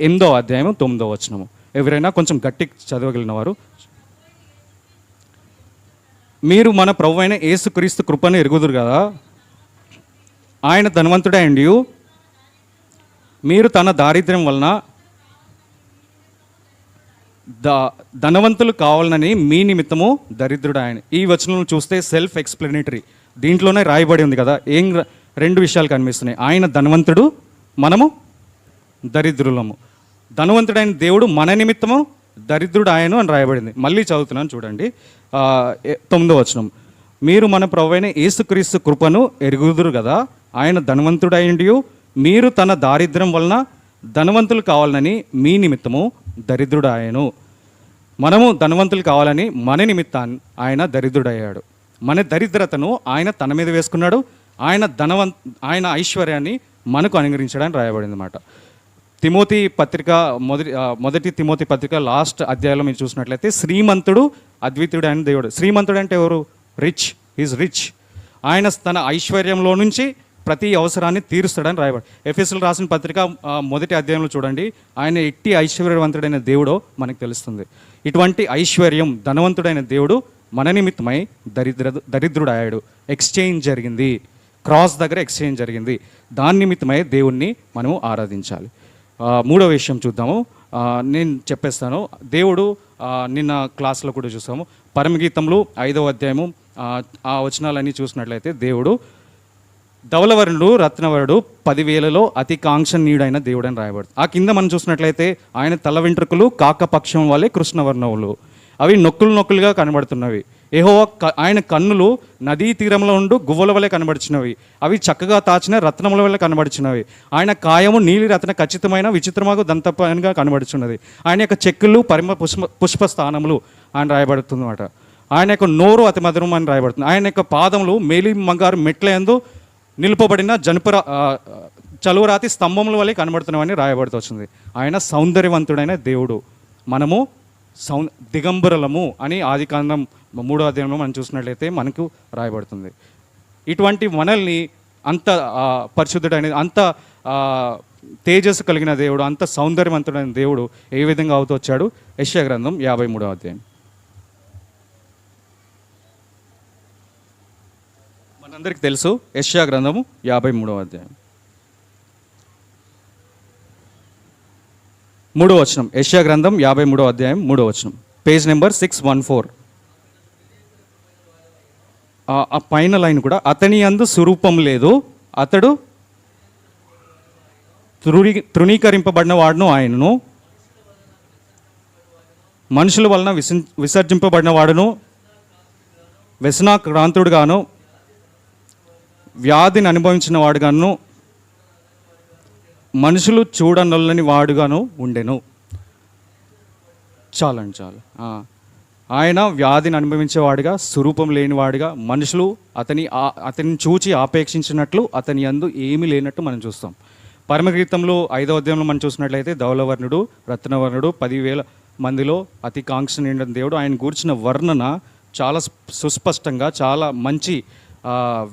8వ అధ్యాయం 9వ వచనము. ఎవరైనా కొంచెం గట్టి చదవగలిగిన వారు. మీరు మన ప్రభువైన యేసుక్రీస్తు కృపను ఎరుగుదురు కదా, ఆయన ధనవంతుడే అండి, మీరు తన దారిద్ర్యం వలన ధనవంతులు కావాలని మీ నిమిత్తము దరిద్రుడు ఆయన. ఈ వచనం చూస్తే సెల్ఫ్ ఎక్స్ప్లెనేటరీ, దీంట్లోనే రాయబడి ఉంది కదా. 2 విషయాలు కనిపిస్తున్నాయి. ఆయన ధనవంతుడు, మనము దరిద్రులము. ధనవంతుడైన దేవుడు మన నిమిత్తము దరిద్రుడు ఆయను అని రాయబడింది. మళ్ళీ చదువుతున్నాను చూడండి, 9వ వచనం. మీరు మన ప్రభువైన యేసుక్రీస్తు కృపను ఎరుగుదురు కదా, ఆయన ధనవంతుడైండి, మీరు తన దారిద్ర్యం వలన ధనవంతులు కావాలని మీ నిమిత్తము దరిద్రుడు ఆయను. మనము ధనవంతులు కావాలని మన నిమిత్తాన్ని ఆయన దరిద్రుడయ్యాడు. మన దరిద్రతను ఆయన తన మీద వేసుకున్నాడు. ఆయన ఐశ్వర్యాన్ని మనకు అనుగ్రహించడానికి రాయబడింది అన్నమాట. తిమోతి పత్రిక మొదటి తిమోతి పత్రిక లాస్ట్ అధ్యాయంలో మీరు చూసినట్లయితే శ్రీమంతుడు అద్వితీయుడు అయిన దేవుడు. శ్రీమంతుడు అంటే ఎవరు? రిచ్. Is rich. ఆయన తన ఐశ్వర్యంలో నుంచి ప్రతి అవసరాన్ని తీరుస్తాడని రాయబడి. ఎఫెసీయులకు రాసిన పత్రిక మొదటి అధ్యాయంలో చూడండి, ఆయన ఎట్టి ఐశ్వర్యవంతుడైన దేవుడో మనకు తెలుస్తుంది. ఇటువంటి ఐశ్వర్యం ధనవంతుడైన దేవుడు మన నిమిత్తమై దరిద్రుడు అయ్యాడు. ఎక్స్చేంజ్ జరిగింది, క్రాస్ దగ్గర ఎక్స్చేంజ్ జరిగింది. దాని నిమిత్తమై దేవుణ్ణి మనము ఆరాధించాలి. 3వ విషయం చూద్దాము. నేను చెప్పేస్తాను. దేవుడు నిన్న క్లాస్లో కూడా చూసాము, పరమగీతంలో 5వ అధ్యాయము ఆ వచనాలన్నీ చూసినట్లయితే దేవుడు ధవలవరుడు రత్నవరుడు 10,000లో అతి కాంక్షణీయుడైన దేవుడు అని రాయబడుతుంది. ఆ కింద మనం చూసినట్లయితే ఆయన తల వెంట్రుకలు కాకపక్షం వలె కృష్ణవర్ణములు, అవి నొక్కులుగా కనబడుతున్నవి. ఆయన కన్నులు నదీ తీరంలో ఉండు గువ్వల వలె కనబడిచినవి, అవి చక్కగా తాచిన రత్నముల వల్ల కనబడిచినవి. ఆయన కాయము నీలి రత్న ఖచ్చితమైన విచిత్రమాగు దంతపైనగా కనబడుచున్నది. ఆయన యొక్క చెక్కులు పుష్ప స్థానములు అని రాయబడుతుంది అన్నమాట. ఆయన యొక్క నోరు అతి మధురం అని రాయబడుతుంది. ఆయన యొక్క పాదములు మేలి బంగారు మెట్ల యందు నిలుపబడిన చలువరాతి స్తంభముల వలె కనబడుతున్నవని రాయబడుతూ వచ్చింది. ఆయన సౌందర్యవంతుడైన దేవుడు, మనము దిగంబరులము అని ఆదికాండం 3వ అధ్యాయంలో మనం చూసినట్లయితే మనకు రాయబడుతుంది. ఇటువంటి మనల్ని అంత పరిశుద్ధుడైన, అంత తేజస్సు కలిగిన దేవుడు, అంత సౌందర్యవంతుడైన దేవుడు ఏ విధంగా అవుతూ వచ్చాడు? యెషయా గ్రంథం 53వ అధ్యాయం. మనందరికీ తెలుసు యెషయా గ్రంథము 53వ అధ్యాయం 3వ వచనం. యెషయా గ్రంథం 53వ అధ్యాయం 3వ వచనం, పేజ్ నెంబర్ 614. ఆ పైన లైన్ కూడా, అతని యందు స్వరూపం లేదు, అతడు తృణీకరింపబడిన వాడును, ఆయనను మనుషుల వలన విసర్జింపబడిన వాడును, వ్యసనాక్రాంతుడుగాను వ్యాధిని అనుభవించిన వాడుగాను మనుషులు చూడనొల్లని వాడుగాను ఉండెను. చాలు. ఆయన వ్యాధిని అనుభవించేవాడుగా, స్వరూపం లేనివాడుగా, మనుషులు అతన్ని చూచి ఆపేక్షించినట్లు అతని యందు ఏమీ లేనట్టు మనం చూస్తాం. పరమగీతంలో 5వ అధ్యాయంలో మనం చూసినట్లయితే ధవలవర్ణుడు రత్నవర్ణుడు 10,000 మందిలో అతి కాంక్షణీయుడైన దేవుడు, ఆయన గూర్చిన వర్ణన చాలా సుస్పష్టంగా, చాలా మంచి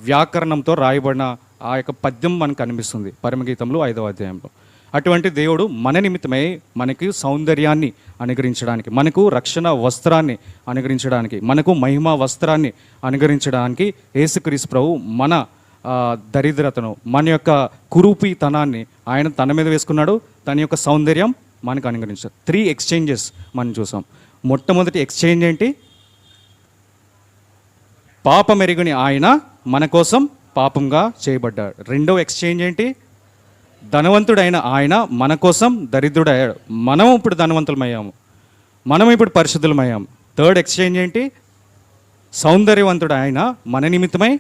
వ్యాకరణంతో రాయబడిన ఆ యొక్క పద్యం మనకు కనిపిస్తుంది పరమగీతంలో 5వ అధ్యాయంలో. అటువంటి దేవుడు మన నిమిత్తమై మనకి సౌందర్యాన్ని అనుగ్రహించడానికి, మనకు రక్షణ వస్త్రాన్ని అనుగ్రహించడానికి, మనకు మహిమ వస్త్రాన్ని అనుగ్రహించడానికి యేసుక్రీస్తు ప్రభు మన దరిద్రతను, మన యొక్క కురూపితనాన్ని ఆయన తన మీద వేసుకున్నాడు. తన యొక్క సౌందర్యం మనకు అనుగ్రహించాడు. 3 ఎక్స్చేంజెస్ మనం చూసాం. మొట్టమొదటి ఎక్స్చేంజ్ ఏంటి? పాపమెరుగుని ఆయన మన కోసం పాపంగా చేయబడ్డాడు. రెండవ ఎక్స్చేంజ్ ఏంటి? ధనవంతుడైన ఆయన మన కోసం దరిద్రుడయ్యాడు. మనం ఇప్పుడు ధనవంతులమయ్యాము, మనం ఇప్పుడు పరిశుద్ధులమయ్యాము. థర్డ్ ఎక్స్చేంజ్ ఏంటి? సౌందర్యవంతుడు ఆయన మన నిమిత్తమై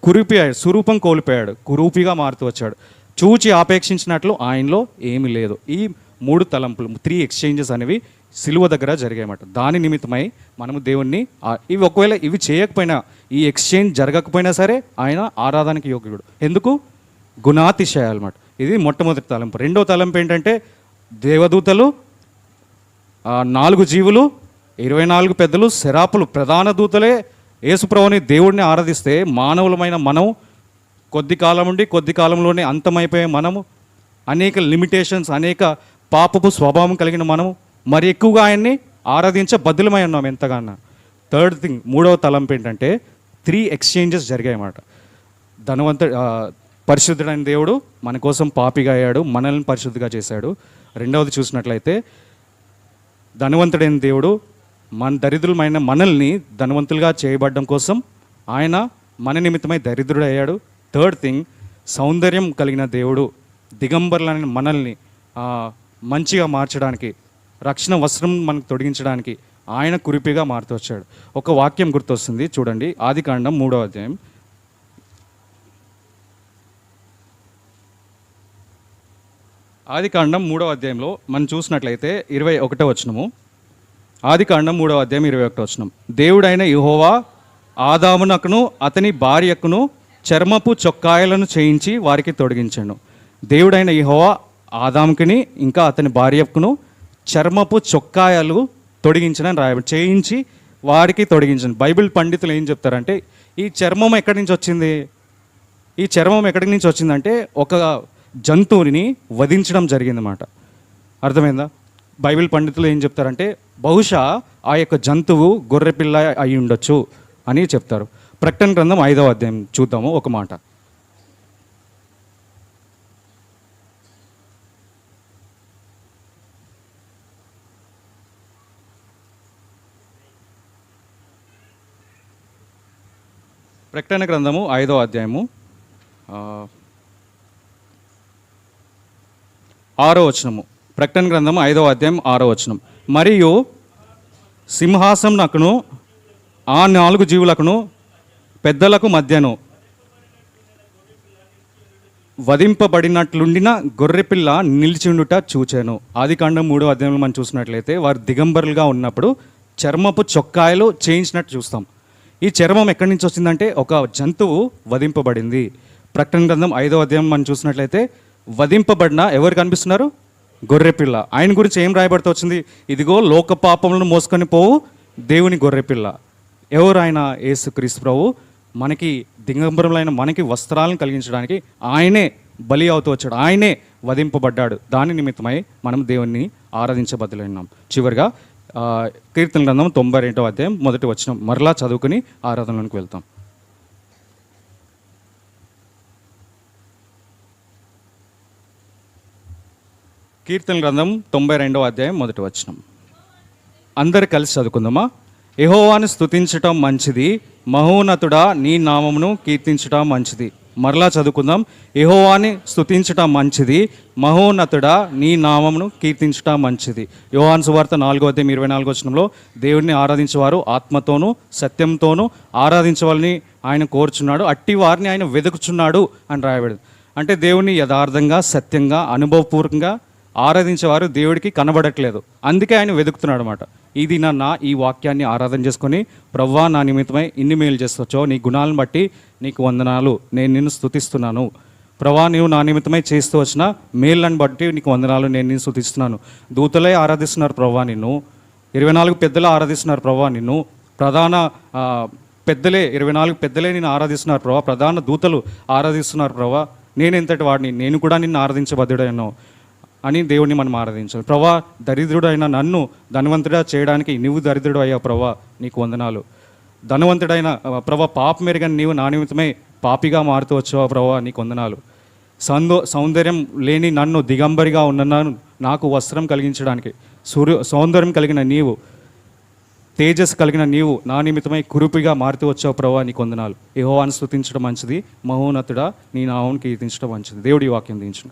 కురూపి అయ్యాడు, స్వరూపం కోల్పోయాడు, కురూపిగా మారుతూ వచ్చాడు. చూచి ఆపేక్షించినట్లు ఆయనలో ఏమీ లేదు. ఈ 3 తలంపులు, 3 ఎక్స్చేంజెస్ అనేవి సిలువ దగ్గర జరిగాయన్నమాట. దాని నిమిత్తమై మనము దేవుణ్ణి ఇవి ఒకవేళ ఇవి చేయకపోయినా, ఈ ఎక్స్చేంజ్ జరగకపోయినా సరే ఆయన ఆరాధనకి యోగ్యుడు. ఎందుకు? గుణాతిశయాలన్నమాట. ఇది మొట్టమొదటి తలంపు. రెండో తలంపు ఏంటంటే దేవదూతలు, 4 జీవులు, 24 పెద్దలు, శరాపులు, ప్రధాన దూతలే యేసుప్రభుని దేవుడిని ఆరాధిస్తే మానవులమైన మనం కొద్ది కాలం ఉండి కొద్ది కాలంలోనే అంతమైపోయే మనము, అనేక లిమిటేషన్స్, అనేక పాపపు స్వభావం కలిగిన మనము మరి ఎక్కువగా ఆయన్ని ఆరాధించే బద్దులమై ఉన్నాం ఎంతగానో. థర్డ్ థింగ్, 3వ తలంపు ఏంటంటే 3 ఎక్స్చేంజెస్ జరిగాయన్నమాట. పరిశుద్ధుడైన దేవుడు మన కోసం పాపిగా అయ్యాడు, మనల్ని పరిశుద్ధిగా చేశాడు. రెండవది చూసినట్లయితే ధనవంతుడైన దేవుడు మన దరిద్రులమైన మనల్ని ధనవంతులుగా చేయబడడం కోసం ఆయన మన నిమిత్తమై దరిద్రుడు అయ్యాడు. థర్డ్ థింగ్, సౌందర్యం కలిగిన దేవుడు దిగంబరులైన మనల్ని మంచిగా మార్చడానికి, రక్షణ వస్త్రం మనకు తొడిగించడానికి ఆయన కురిపిగా మారుతూ వచ్చాడు. ఒక వాక్యం గుర్తొస్తుంది చూడండి, ఆదికాండం 3వ అధ్యాయం. ఆదికాండం 3వ అధ్యాయంలో మనం చూసినట్లయితే 21వ వచనము. ఆదికాండం 3వ అధ్యాయం 21వ వచనం. దేవుడైన యెహోవా ఆదామునకును అతని భార్యకును చర్మపు చొక్కాయలను చేయించి వారికి తొడిగించాడు. దేవుడైన యెహోవా ఆదాముకిని ఇంకా అతని భార్యకును చర్మపు చొక్కాయలు తొడిగించని రాయబడి, చేయించి వారికి తొడిగించండి. బైబిల్ పండితులు ఏం చెప్తారంటే ఈ చర్మం ఎక్కడి నుంచి వచ్చింది? ఈ చర్మం ఎక్కడి నుంచి వచ్చిందంటే ఒక జంతువుని వధించడం జరిగిందన్నమాట. అర్థమైందా? బైబిల్ పండితులు ఏం చెప్తారంటే బహుశా ఆ యొక్క జంతువు గొర్రెపిల్ల అయి ఉండొచ్చు అని చెప్తారు. ప్రకటన గ్రంథం 5వ అధ్యాయం చూద్దాము ఒక మాట. ప్రకటన గ్రంథము 5వ అధ్యాయము 6వ వచనము. ప్రకటన గ్రంథము 5వ అధ్యాయం 6వ వచనం. మరియు సింహాసనమునకును ఆ 4 జీవులకును పెద్దలకు మధ్యను వధింపబడినట్లుండిన గొర్రెపిల్ల నిలిచిండుట చూచాను. ఆదికాండం 3వ అధ్యాయంలో మనం చూసినట్లయితే వారు దిగంబరులుగా ఉన్నప్పుడు చర్మపు చొక్కాయలు చేయించినట్టు చూస్తాం. ఈ చర్మం ఎక్కడి నుంచి వచ్చిందంటే ఒక జంతువు వధింపబడింది. ప్రకటన గ్రంథం 5వ అధ్యాయం మనం చూసినట్లయితే వధింపబడిన ఎవరు కనిపిస్తున్నారు? గొర్రెపిల్ల. ఆయన గురించి ఏం రాయబడుతూ వచ్చింది? ఇదిగో లోక పాపములను మోసుకొని పోవు దేవుని గొర్రెపిల్ల. ఎవరు ఆయన? యేసుక్రీస్తు ప్రభు. మనకి దిగంబరులైన మనకి వస్త్రాలను కలిగించడానికి ఆయనే బలి అవుతూ వచ్చాడు, ఆయనే వధింపబడ్డాడు. దాని నిమిత్తమై మనం దేవుణ్ణి ఆరాధించబద్దులైనాం. చివరిగా కీర్తన గ్రంథం 92వ అధ్యాయం 1వ వచనం మరలా చదువుకుని ఆరాధనలోకి వెళ్తాం. కీర్తన గ్రంథం 92వ అధ్యాయం 1వ వచనం. అందరు కలిసి చదువుకుందామా? యెహోవాను స్తుతించటం మంచిది, మహోన్నతుడా నీ నామమును కీర్తించటం మంచిది. మరలా చదువుకుందాం. యెహోవాని స్తుతించటం మంచిది, మహోన్నతుడా నీ నామమును కీర్తించటం మంచిది. యోహాను సువార్త 4వ అధ్యాయం 24వ వచనంలో దేవుడిని ఆరాధించేవారు ఆత్మతోనూ సత్యంతోనూ ఆరాధించవాలని ఆయన కోరుచున్నాడు, అట్టి వారిని ఆయన వెతుకుచున్నాడు అని రాయబడింది. అంటే దేవుడిని యథార్థంగా సత్యంగా అనుభవపూర్వకంగా ఆరాధించేవారు దేవుడికి కనబడట్లేదు, అందుకే ఆయన వెతుకుతున్నాడు అనమాట. ఇది ఈ వాక్యాన్ని ఆరాధన చేసుకొని ప్రవ్వా నా నిమిత్తమై ఇన్ని మేలు చేస్తొచ్చో నీ గుణాలను బట్టి నీకు వందనాలు, నేను నిన్ను స్తుతిస్తున్నాను. ప్రవ్వా నీవు నా నిమిత్తమై చేస్తూ వచ్చిన మేళ్ళని బట్టి నీకు వందనాలు, నేను నిన్ను స్తుతిస్తున్నాను. దూతలే ఆరాధిస్తున్నారు ప్రవ్వా నిన్ను, 24 పెద్దలు ఆరాధిస్తున్నారు ప్రవ్వా నిన్ను, ప్రధాన పెద్దలే 24 పెద్దలే నిన్ను ఆరాధిస్తున్నారు ప్రభా, ప్రధాన దూతలు ఆరాధిస్తున్నారు ప్రభా, నేనెంతటి వాడిని, నేను కూడా నిన్ను ఆరాధించబద్దుడను అని దేవుడిని మనం ఆరాధించాలి. ప్రభా, దరిద్రుడైన నన్ను ధనవంతుడా చేయడానికి నువ్వు దరిద్రుడు అయ్యావు ప్రభా, నీకు వందనాలు. ధనవంతుడైన ప్రభా, పాపం మెరుగని నీవు నా నిమిత్తమై పాపిగా మారుతూ వచ్చావు ప్రభా, నీకు వందనాలు. సౌందర్యం లేని నన్ను దిగంబరిగా ఉన్నాను నాకు వస్త్రం కలిగించడానికి, సౌందర్యం కలిగిన నీవు, తేజస్సు కలిగిన నీవు నా నిమిత్తమై కురుపిగా మారుతూ వచ్చావు ప్రభా, నీకు వందనాలు. యెహోవాను స్తుతించడం మంచిది, మహోన్నతుడా నీ నామమును కీర్తించడం మంచిది. దేవుడి వాక్యం దీవించుగా.